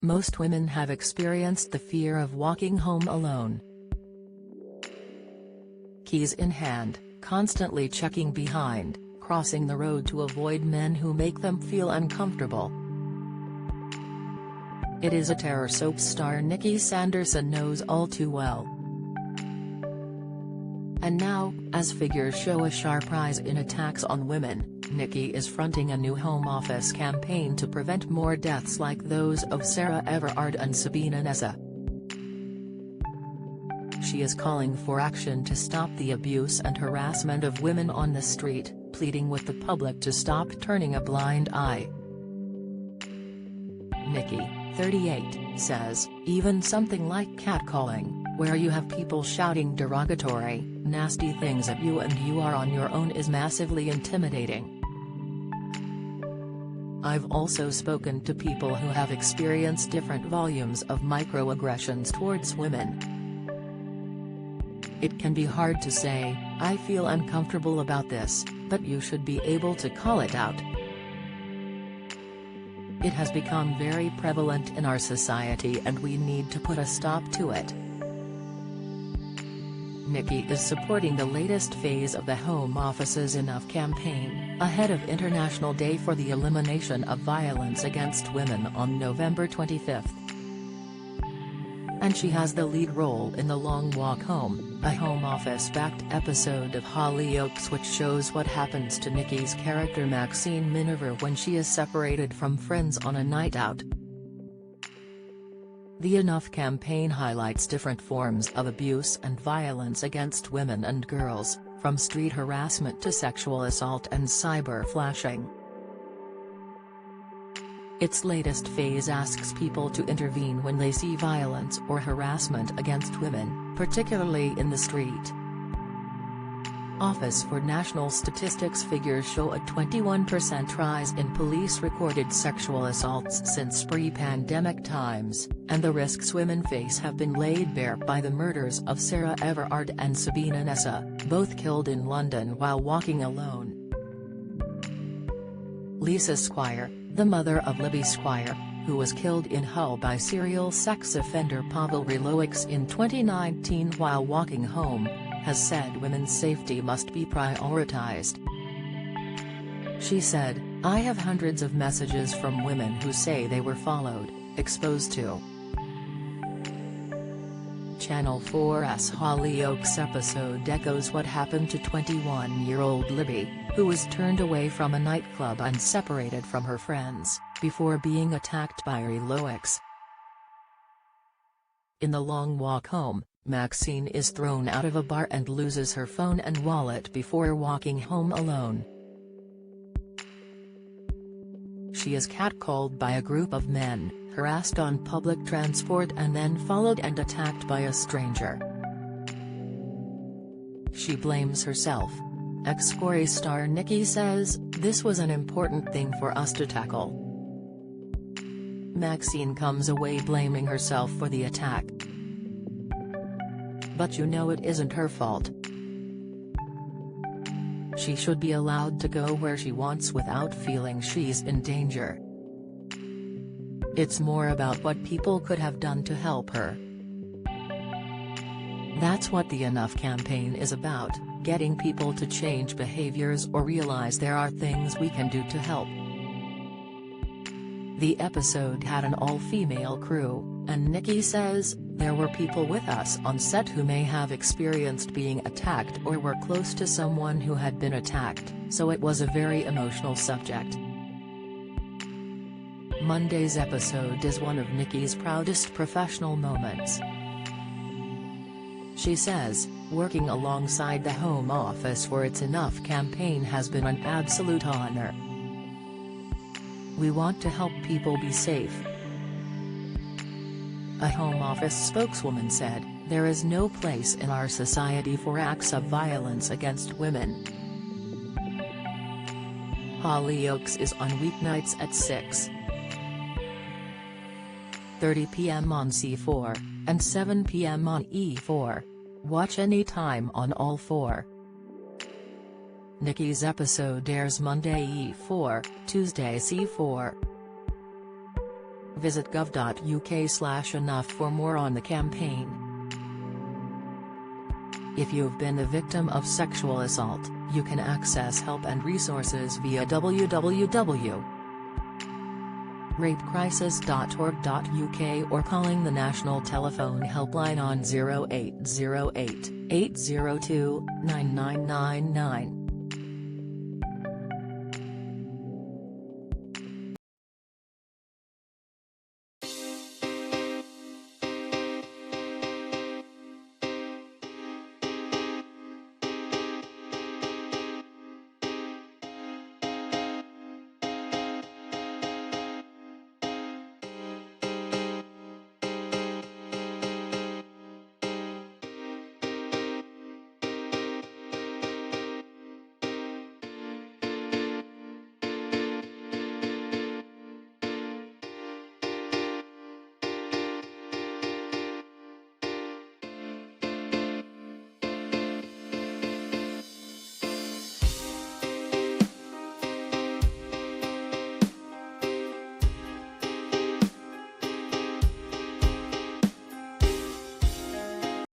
Most women have experienced the fear of walking home alone. Keys in hand, constantly checking behind, crossing the road to avoid men who make them feel uncomfortable. It is a terror soap star Nikki Sanderson knows all too well. And now, as figures show a sharp rise in attacks on women, Nikki is fronting a new Home Office campaign to prevent more deaths like those of Sarah Everard and Sabina Nessa. She is calling for action to stop the abuse and harassment of women on the street, pleading with the public to stop turning a blind eye. Nikki, 38, says, even something like catcalling, where you have people shouting derogatory, nasty things at you and you are on your own, is massively intimidating. I've also spoken to people who have experienced different volumes of microaggressions towards women. It can be hard to say, I feel uncomfortable about this, but you should be able to call it out. It has become very prevalent in our society and we need to put a stop to it. Nikki is supporting the latest phase of the Home Office's Enough campaign, ahead of International Day for the Elimination of Violence Against Women on November 25. And she has the lead role in The Long Walk Home, a Home Office-backed episode of Hollyoaks which shows what happens to Nikki's character Maxine Miniver when she is separated from friends on a night out. The Enough campaign highlights different forms of abuse and violence against women and girls, from street harassment to sexual assault and cyber flashing. Its latest phase asks people to intervene when they see violence or harassment against women, particularly in the street. Office for National Statistics figures show a 21% rise in police-recorded sexual assaults since pre-pandemic times, and the risks women face have been laid bare by the murders of Sarah Everard and Sabina Nessa, both killed in London while walking alone. Lisa Squire, the mother of Libby Squire, who was killed in Hull by serial sex offender Pavel Hollyoaks in 2019 while walking home, has said women's safety must be prioritized. She said, I have hundreds of messages from women who say they were followed, exposed to. Channel 4's Hollyoaks episode echoes what happened to 21-year-old Libby, who was turned away from a nightclub and separated from her friends, before being attacked by Hollyoaks. In The Long Walk Home, Maxine is thrown out of a bar and loses her phone and wallet before walking home alone. She is catcalled by a group of men, harassed on public transport and then followed and attacked by a stranger. She blames herself. Ex-Corey star Nikki says, this was an important thing for us to tackle. Maxine comes away blaming herself for the attack. But you know it isn't her fault. She should be allowed to go where she wants without feeling she's in danger. It's more about what people could have done to help her. That's what the Enough campaign is about, getting people to change behaviors or realize there are things we can do to help. The episode had an all-female crew, and Nikki says, there were people with us on set who may have experienced being attacked or were close to someone who had been attacked, so it was a very emotional subject. Monday's episode is one of Nikki's proudest professional moments. She says, working alongside the Home Office for its Enough campaign has been an absolute honor. We want to help people be safe. A Home Office spokeswoman said, there is no place in our society for acts of violence against women. Hollyoaks is on weeknights at 6:30 p.m. on C4, and 7 p.m. on E4. Watch anytime on all 4. Nikki's episode airs Monday E4, Tuesday C4. Visit gov.uk/enough for more on the campaign. If you've been the victim of sexual assault, you can access help and resources via www.rapecrisis.org.uk or calling the national telephone helpline on 0808 802 9999.